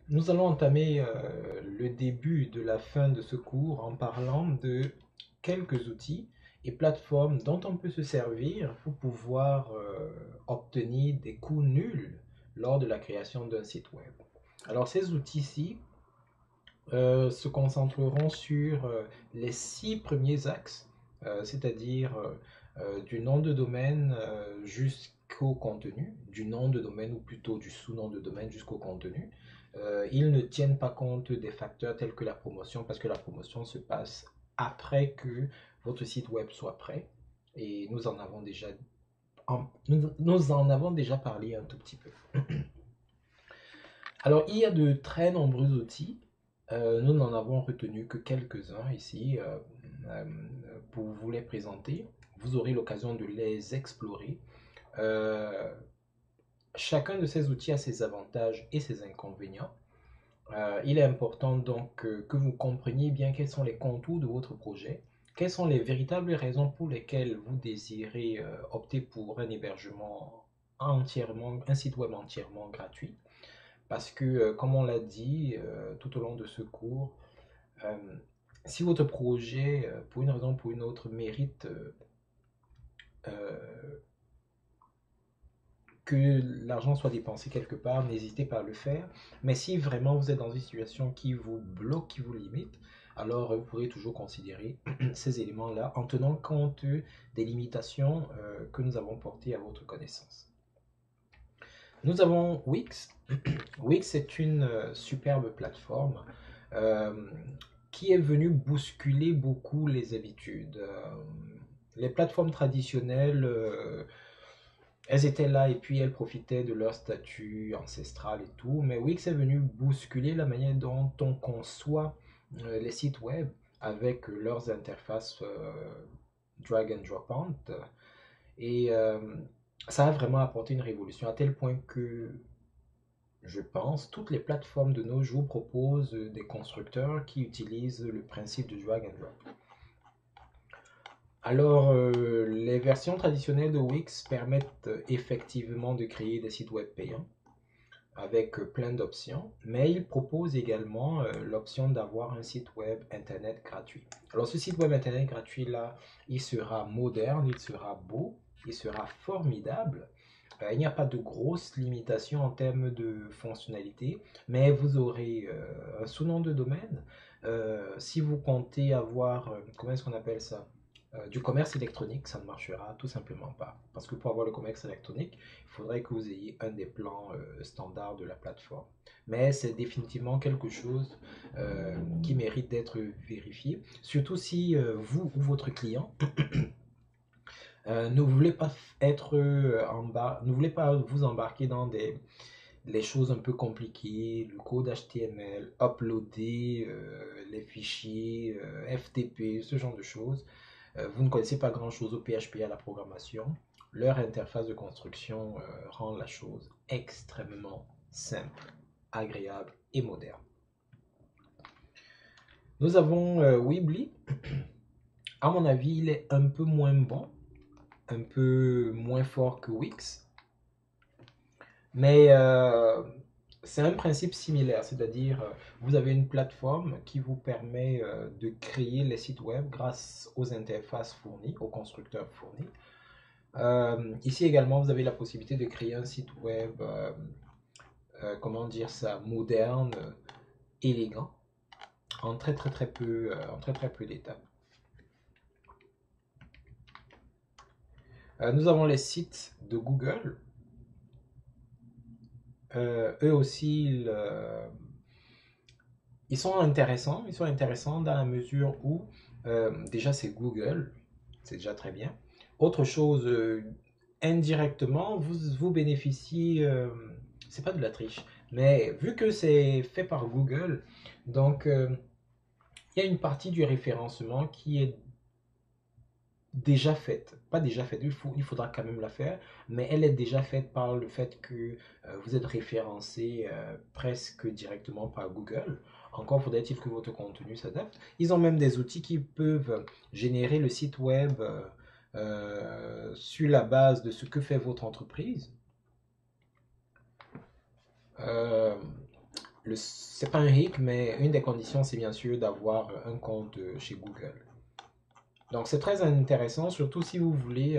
Nous allons entamer le début de la fin de ce cours en parlant de quelques outils et plateformes dont on peut se servir pour pouvoir obtenir des coûts nuls lors de la création d'un site web. Alors ces outils-ci se concentreront sur les 6 premiers axes, c'est-à-dire du nom de domaine jusqu'au contenu, du nom de domaine ou plutôt du sous-nom de domaine jusqu'au contenu. Ils ne tiennent pas compte des facteurs tels que la promotion, parce que la promotion se passe après que votre site web soit prêt. Et nous en avons déjà parlé un tout petit peu. Alors, il y a de très nombreux outils. Nous n'en avons retenu que quelques-uns ici euh, pour vous les présenter. Vous aurez l'occasion de les explorer. Euh, Chacun de ces outils a ses avantages et ses inconvénients. Il est important donc que vous compreniez bien quels sont les contours de votre projet, quelles sont les véritables raisons pour lesquelles vous désirez opter pour un hébergement entièrement, un site web entièrement gratuit. Parce que, comme on l'a dit tout au long de ce cours, euh, si votre projet, pour une raison ou pour une autre, mérite euh, que l'argent soit dépensé quelque part, n'hésitez pas à le faire. Mais si vraiment vous êtes dans une situation qui vous bloque, qui vous limite, alors vous pourrez toujours considérer ces éléments-là en tenant compte des limitations que nous avons portées à votre connaissance. Nous avons Wix. Wix est une superbe plateforme euh, qui est venue bousculer beaucoup les habitudes. Les plateformes traditionnelles, elles étaient là et puis elles profitaient de leur statut ancestral et tout, mais Wix est venu bousculer la manière dont on conçoit les sites web avec leurs interfaces drag and drop on. Et ça a vraiment apporté une révolution à tel point que je pense, toutes les plateformes de nos jours proposent des constructeurs qui utilisent le principe de drag and drop. Alors, les versions traditionnelles de Wix permettent effectivement de créer des sites web payants avec plein d'options, mais ils proposent également l'option d'avoir un site web internet gratuit. Alors, ce site web internet gratuit là, il sera moderne, il sera beau, il sera formidable. Il n'y a pas de grosses limitations en termes de fonctionnalité, mais vous aurez un sous-nom de domaine. Si vous comptez avoir, comment est-ce qu'on appelle ça? Du commerce électronique, ça ne marchera tout simplement pas. Parce que pour avoir le commerce électronique, il faudrait que vous ayez un des plans standards de la plateforme. Mais c'est définitivement quelque chose qui mérite d'être vérifié, surtout si vous ou votre client ne voulez pas ne voulez pas vous embarquer dans les choses un peu compliquées, le code HTML, uploader les fichiers, FTP, ce genre de choses. Vous ne connaissez pas grand-chose au PHP à la programmation. Leur interface de construction rend la chose extrêmement simple, agréable et moderne. Nous avons Weebly. À mon avis, il est un peu moins bon, un peu moins fort que Wix. Mais c'est un principe similaire, c'est-à-dire vous avez une plateforme qui vous permet de créer les sites web grâce aux interfaces fournies, aux constructeurs fournis. Ici également, vous avez la possibilité de créer un site web, comment dire ça, moderne, élégant, en très peu d'étapes. Nous avons les sites de Google. Eux aussi, ils sont intéressants dans la mesure où déjà c'est Google, c'est déjà très bien. Autre chose, indirectement, vous bénéficiez, c'est pas de la triche, mais vu que c'est fait par Google, donc il y a une partie du référencement qui est déjà faite, pas déjà faite, il faudra quand même la faire, mais elle est déjà faite par le fait que vous êtes référencé presque directement par Google. Encore faudrait-il que votre contenu s'adapte. Ils ont même des outils qui peuvent générer le site web sur la base de ce que fait votre entreprise. Euh, c'est pas un hic, mais une des conditions, c'est bien sûr d'avoir un compte chez Google. Donc c'est très intéressant, surtout si vous voulez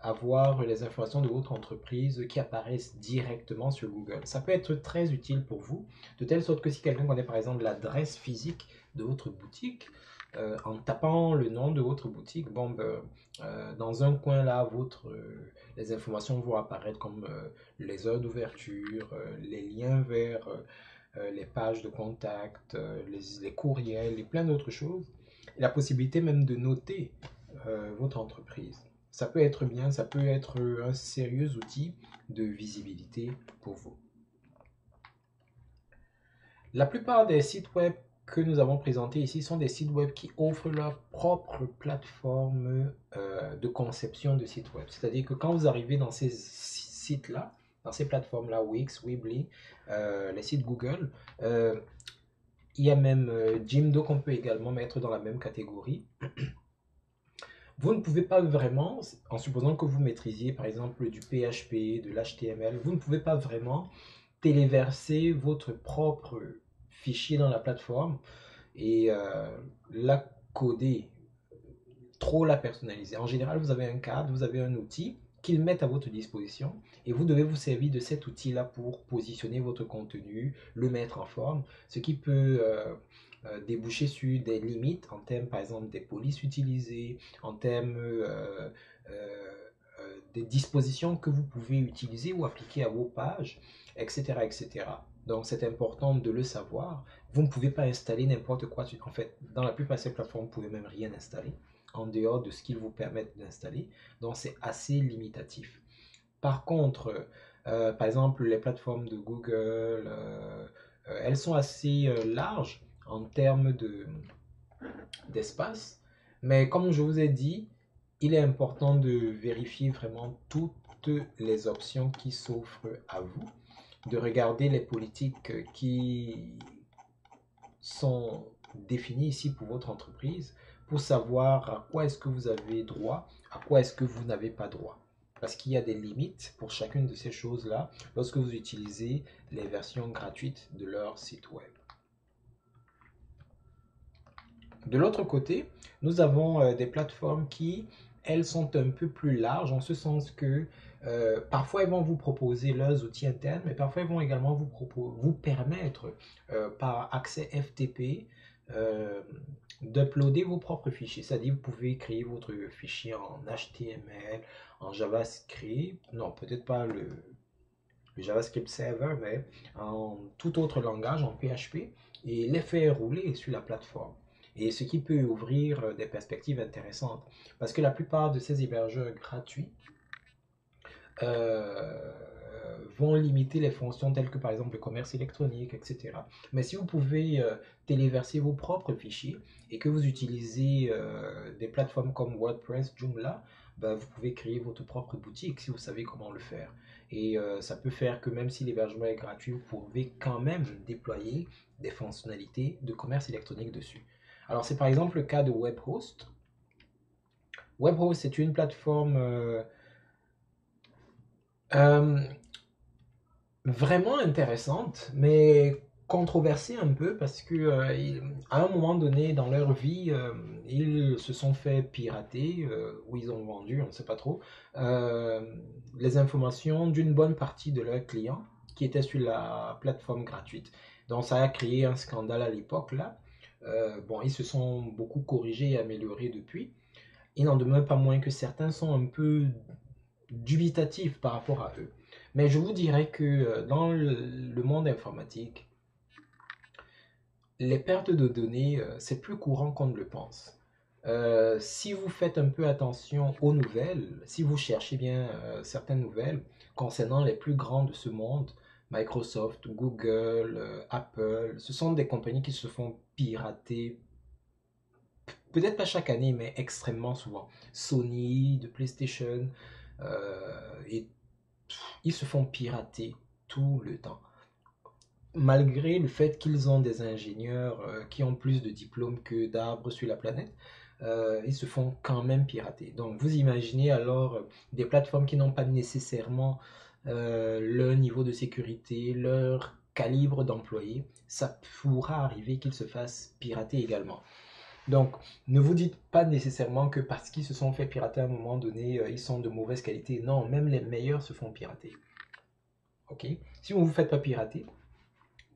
avoir les informations de votre entreprise qui apparaissent directement sur Google. Ça peut être très utile pour vous, de telle sorte que si quelqu'un connaît par exemple l'adresse physique de votre boutique, en tapant le nom de votre boutique, bon, ben, dans un coin là, les informations vont apparaître comme les heures d'ouverture, les liens vers les pages de contact, les courriels et plein d'autres choses. Et la possibilité même de noter votre entreprise. Ça peut être bien, ça peut être un sérieux outil de visibilité pour vous. La plupart des sites web que nous avons présentés ici sont des sites web qui offrent leur propre plateforme de conception de sites web. C'est-à-dire que quand vous arrivez dans ces sites-là, dans ces plateformes-là, Wix, Weebly, les sites Google, il y a même Jimdo qu'on peut également mettre dans la même catégorie. Vous ne pouvez pas vraiment, en supposant que vous maîtrisiez par exemple du PHP, de l'HTML, vous ne pouvez pas vraiment téléverser votre propre fichier dans la plateforme et la coder, trop la personnaliser. En général, vous avez un cadre, vous avez un outil qu'ils mettent à votre disposition et vous devez vous servir de cet outil-là pour positionner votre contenu, le mettre en forme, ce qui peut déboucher sur des limites en termes, par exemple, des polices utilisées, en termes des dispositions que vous pouvez utiliser ou appliquer à vos pages, etc. etc. Donc, c'est important de le savoir. Vous ne pouvez pas installer n'importe quoi. En fait, dans la plupart de ces plateformes, vous ne pouvez même rien installer en dehors de ce qu'ils vous permettent d'installer. Donc, c'est assez limitatif. Par contre, par exemple, les plateformes de Google, elles sont assez larges en termes d'espace. Mais comme je vous ai dit, il est important de vérifier vraiment toutes les options qui s'offrent à vous, de regarder les politiques qui sont définies ici pour votre entreprise, pour savoir à quoi est-ce que vous avez droit, à quoi est-ce que vous n'avez pas droit. Parce qu'il y a des limites pour chacune de ces choses-là lorsque vous utilisez les versions gratuites de leur site web. De l'autre côté, nous avons des plateformes qui, elles, sont un peu plus larges, en ce sens que parfois, elles vont vous proposer leurs outils internes, mais parfois, elles vont également vous permettre, par accès FTP, d'uploader vos propres fichiers. C'est-à-dire, vous pouvez créer votre fichier en HTML, en JavaScript, non, peut-être pas le JavaScript Server, mais en tout autre langage, en PHP, et les faire rouler sur la plateforme. Et ce qui peut ouvrir des perspectives intéressantes. Parce que la plupart de ces hébergeurs gratuits euh, vont limiter les fonctions telles que par exemple le commerce électronique, etc. Mais si vous pouvez téléverser vos propres fichiers et que vous utilisez des plateformes comme WordPress, Joomla, ben, vous pouvez créer votre propre boutique si vous savez comment le faire. Et ça peut faire que même si l'hébergement est gratuit, vous pouvez quand même déployer des fonctionnalités de commerce électronique dessus. Alors c'est par exemple le cas de Webhost. Webhost est une plateforme euh, vraiment intéressante, mais controversée un peu parce que à un moment donné dans leur vie, ils se sont fait pirater, ou ils ont vendu, on ne sait pas trop, euh, les informations d'une bonne partie de leurs clients qui étaient sur la plateforme gratuite. Donc ça a créé un scandale à l'époque là. Bon, ils se sont beaucoup corrigés et améliorés depuis. Il n'en demeure pas moins que certains sont un peu dubitatifs par rapport à eux. Mais je vous dirais que dans le monde informatique, les pertes de données, c'est plus courant qu'on ne le pense. Si vous faites un peu attention aux nouvelles, si vous cherchez bien certaines nouvelles concernant les plus grands de ce monde, Microsoft, Google, Apple, ce sont des compagnies qui se font pirater, peut-être pas chaque année, mais extrêmement souvent. Sony, de PlayStation, et ils se font pirater tout le temps. Malgré le fait qu'ils ont des ingénieurs qui ont plus de diplômes que d'arbres sur la planète, ils se font quand même pirater. Donc vous imaginez alors des plateformes qui n'ont pas nécessairement leur niveau de sécurité, leur calibre d'employés, ça pourra arriver qu'ils se fassent pirater également. Donc, ne vous dites pas nécessairement que parce qu'ils se sont fait pirater à un moment donné, ils sont de mauvaise qualité. Non, même les meilleurs se font pirater. Ok? Si vous ne vous faites pas pirater,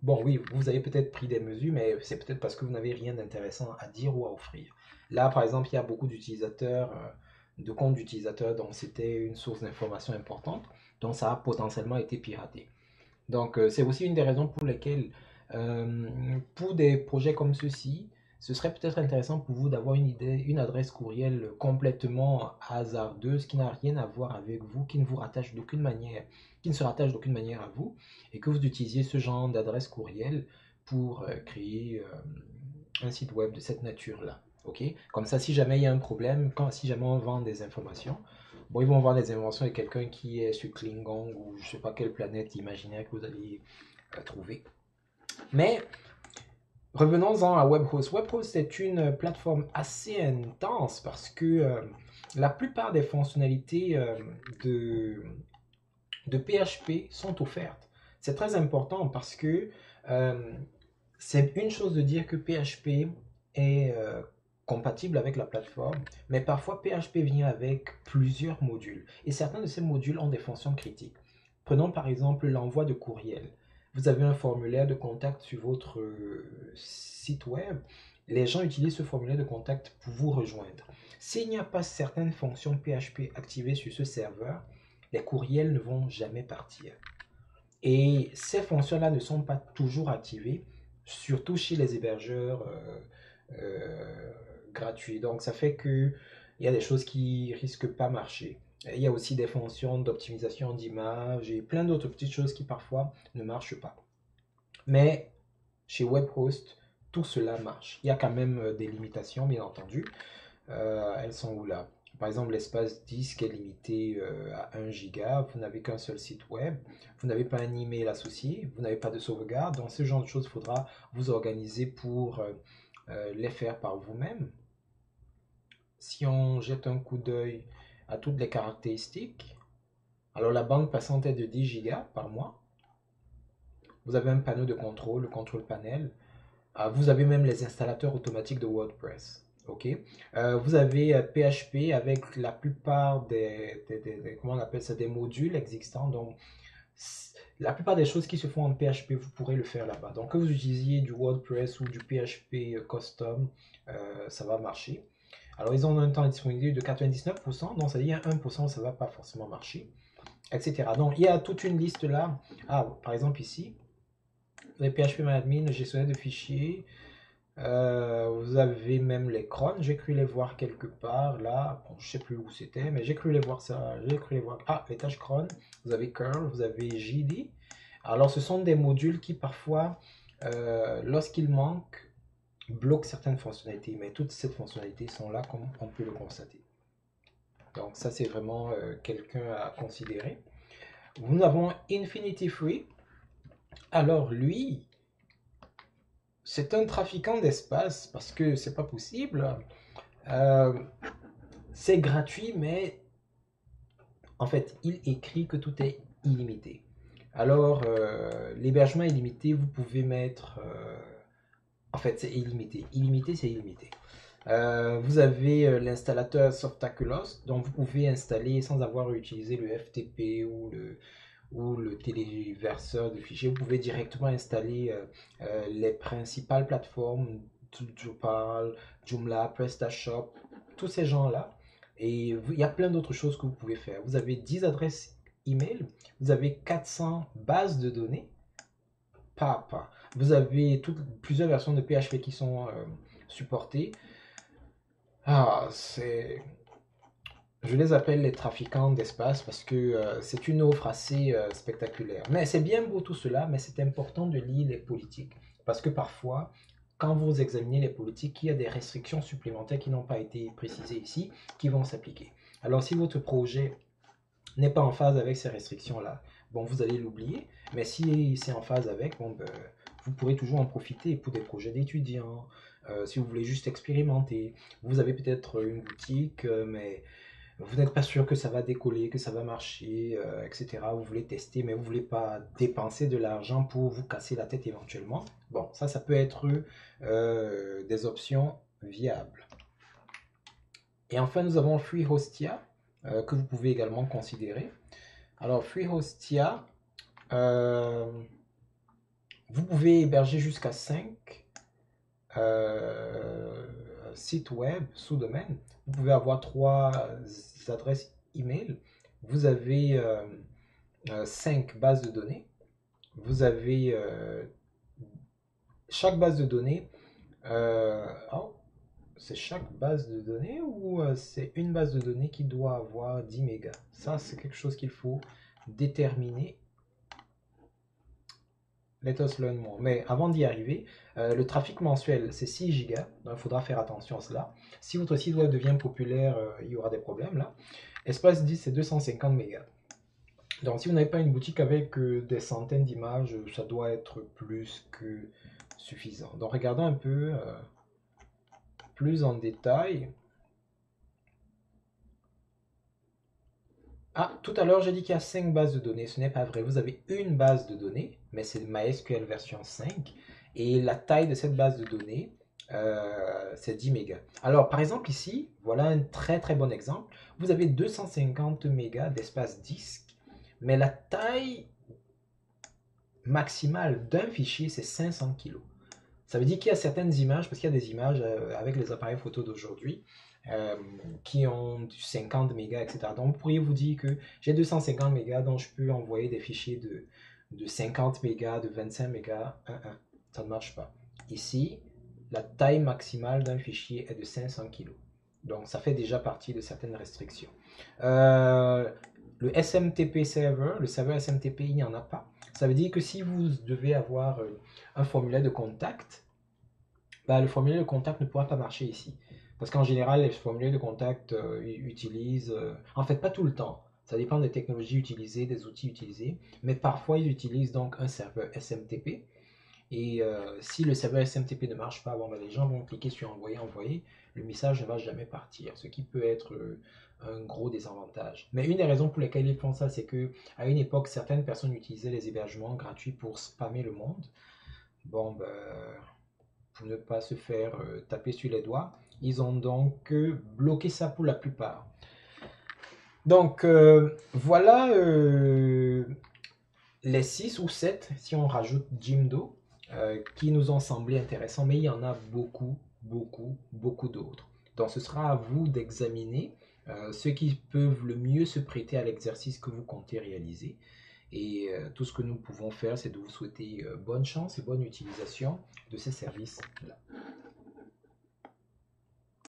bon, oui, vous avez peut-être pris des mesures, mais c'est peut-être parce que vous n'avez rien d'intéressant à dire ou à offrir. Là, par exemple, il y a beaucoup d'utilisateurs, de comptes d'utilisateurs dont c'était une source d'information importante, donc ça a potentiellement été piraté. Donc, c'est aussi une des raisons pour lesquelles, pour des projets comme ceux-ci, ce serait peut-être intéressant pour vous d'avoir une idée, une adresse courriel complètement hasardeuse qui n'a rien à voir avec vous, qui ne vous rattache d'aucune manière, qui ne se rattache d'aucune manière à vous, et que vous utilisiez ce genre d'adresse courriel pour créer un site web de cette nature-là. Ok? Comme ça, si jamais il y a un problème, si jamais on vend des informations, bon, ils vont voir des inventions de quelqu'un qui est sur Klingon ou je sais pas quelle planète imaginaire que vous allez trouver. Mais revenons-en à WebHost. WebHost est une plateforme assez intense parce que la plupart des fonctionnalités de PHP sont offertes. C'est très important parce que c'est une chose de dire que PHP est compatible avec la plateforme, mais parfois PHP vient avec plusieurs modules et certains de ces modules ont des fonctions critiques. Prenons par exemple l'envoi de courriel. Vous avez un formulaire de contact sur votre site web. Les gens utilisent ce formulaire de contact pour vous rejoindre. S'il n'y a pas certaines fonctions PHP activées sur ce serveur, les courriels ne vont jamais partir. Et ces fonctions-là ne sont pas toujours activées, surtout chez les hébergeurs gratuits. Donc, ça fait qu'il y a des choses qui risquent pas marcher. Il y a aussi des fonctions d'optimisation d'image et plein d'autres petites choses qui parfois ne marchent pas. Mais chez WebHost, tout cela marche. Il y a quand même des limitations, bien entendu. Elles sont où là? Par exemple, l'espace disque est limité à 1 giga. Vous n'avez qu'un seul site web. Vous n'avez pas un email associé. Vous n'avez pas de sauvegarde. Donc, ce genre de choses, il faudra vous organiser pour les faire par vous-même. Si on jette un coup d'œil à toutes les caractéristiques, alors la bande passante est de 10 gigas par mois. Vous avez un panneau de contrôle, le contrôle panel. Vous avez même les installateurs automatiques de WordPress. Ok. Vous avez PHP avec la plupart comment on appelle ça, des modules existants. Donc, la plupart des choses qui se font en PHP, vous pourrez le faire là-bas. Donc, que vous utilisiez du WordPress ou du PHP custom, ça va marcher. Alors, ils ont un temps de disponibilité de 99%, donc ça veut dire 1%, ça ne va pas forcément marcher, etc. Donc, il y a toute une liste là. Par exemple ici, vous avez PHP-MyAdmin, gestionnaire de fichiers. Vous avez même les crons. J'ai cru les voir quelque part là. Bon, je sais plus où c'était, mais j'ai cru les voir ça. J'ai cru les voir. Les tâches cron. Vous avez curl, vous avez JD. Alors, ce sont des modules qui parfois, lorsqu'ils manquent, bloquent certaines fonctionnalités. Mais toutes ces fonctionnalités sont là, comme on peut le constater. Donc, ça, c'est vraiment quelqu'un à considérer. Nous avons Infinity Free. Alors, lui, c'est un trafiquant d'espace parce que c'est pas possible. C'est gratuit, mais en fait, il écrit que tout est illimité. Alors, l'hébergement illimité, vous pouvez mettre... en fait, c'est illimité. Illimité, c'est illimité. Vous avez l'installateur Softaculos, dont vous pouvez installer sans avoir utilisé le FTP ou le téléverseur de fichiers. Vous pouvez directement installer les principales plateformes, Drupal, Joomla, PrestaShop, tous ces gens-là. Et il y a plein d'autres choses que vous pouvez faire. Vous avez 10 adresses email, vous avez 400 bases de données. Vous avez plusieurs versions de PHP qui sont supportées. Je les appelle les trafiquants d'espace parce que c'est une offre assez spectaculaire. Mais c'est bien beau tout cela, mais c'est important de lire les politiques. Parce que parfois, quand vous examinez les politiques, il y a des restrictions supplémentaires qui n'ont pas été précisées ici, qui vont s'appliquer. Alors si votre projet n'est pas en phase avec ces restrictions-là, bon, vous allez l'oublier. Mais si c'est en phase avec, bon, vous pourrez toujours en profiter pour des projets d'étudiants. Si vous voulez juste expérimenter, vous avez peut-être une boutique, mais Vous n'êtes pas sûr que ça va décoller, que ça va marcher, etc. Vous voulez tester, mais vous ne voulez pas dépenser de l'argent pour vous casser la tête éventuellement. Bon, ça peut être des options viables. Et enfin, nous avons FreeHostia, que vous pouvez également considérer. Alors, FreeHostia, vous pouvez héberger jusqu'à 5 sites web sous domaine. Vous pouvez avoir 3 adresses email. Vous avez 5 bases de données. Vous avez chaque base de données. Oh, c'est chaque base de données ou c'est une base de données qui doit avoir 10 mégas? Ça, c'est quelque chose qu'il faut déterminer. Let us learn more. Mais avant d'y arriver, le trafic mensuel, c'est 6 gigas. Donc, il faudra faire attention à cela. Si votre site web devient populaire, il y aura des problèmes là. Espace 10, c'est 250 mégas. Donc, si vous n'avez pas une boutique avec des centaines d'images, ça doit être plus que suffisant. Donc, regardons un peu plus en détail. Ah, tout à l'heure, j'ai dit qu'il y a 5 bases de données. Ce n'est pas vrai. Vous avez une base de données, mais c'est MySQL version 5. Et la taille de cette base de données, c'est 10 mégas. Alors, par exemple, ici, voilà un très très bon exemple. Vous avez 250 mégas d'espace disque, mais la taille maximale d'un fichier, c'est 500 kilos. Ça veut dire qu'il y a certaines images, parce qu'il y a des images avec les appareils photo d'aujourd'hui, qui ont du 50 mégas, etc. Donc, vous pourriez vous dire que j'ai 250 mégas, donc je peux envoyer des fichiers de 50 mégas, de 25 mégas. Ça ne marche pas. Ici, la taille maximale d'un fichier est de 500 kilos. Donc, ça fait déjà partie de certaines restrictions. Le SMTP server, le serveur SMTP, il n'y en a pas. Ça veut dire que si vous devez avoir un formulaire de contact, bah, le formulaire de contact ne pourra pas marcher ici. Parce qu'en général, les formulaires de contact utilisent, en fait pas tout le temps, ça dépend des technologies utilisées, des outils utilisés, mais parfois ils utilisent donc un serveur SMTP. Et si le serveur SMTP ne marche pas, bon, bah, les gens vont cliquer sur envoyer, envoyer, le message ne va jamais partir, ce qui peut être un gros désavantage. Mais une des raisons pour lesquelles ils font ça, c'est que à une époque, certaines personnes utilisaient les hébergements gratuits pour spammer le monde. Bon, ben, pour ne pas se faire taper sur les doigts, ils ont donc bloqué ça pour la plupart. Donc, voilà les 6 ou 7, si on rajoute Jimdo, qui nous ont semblé intéressants, mais il y en a beaucoup, beaucoup, beaucoup d'autres. Donc, ce sera à vous d'examiner ceux qui peuvent le mieux se prêter à l'exercice que vous comptez réaliser. Et tout ce que nous pouvons faire, c'est de vous souhaiter bonne chance et bonne utilisation de ces services-là.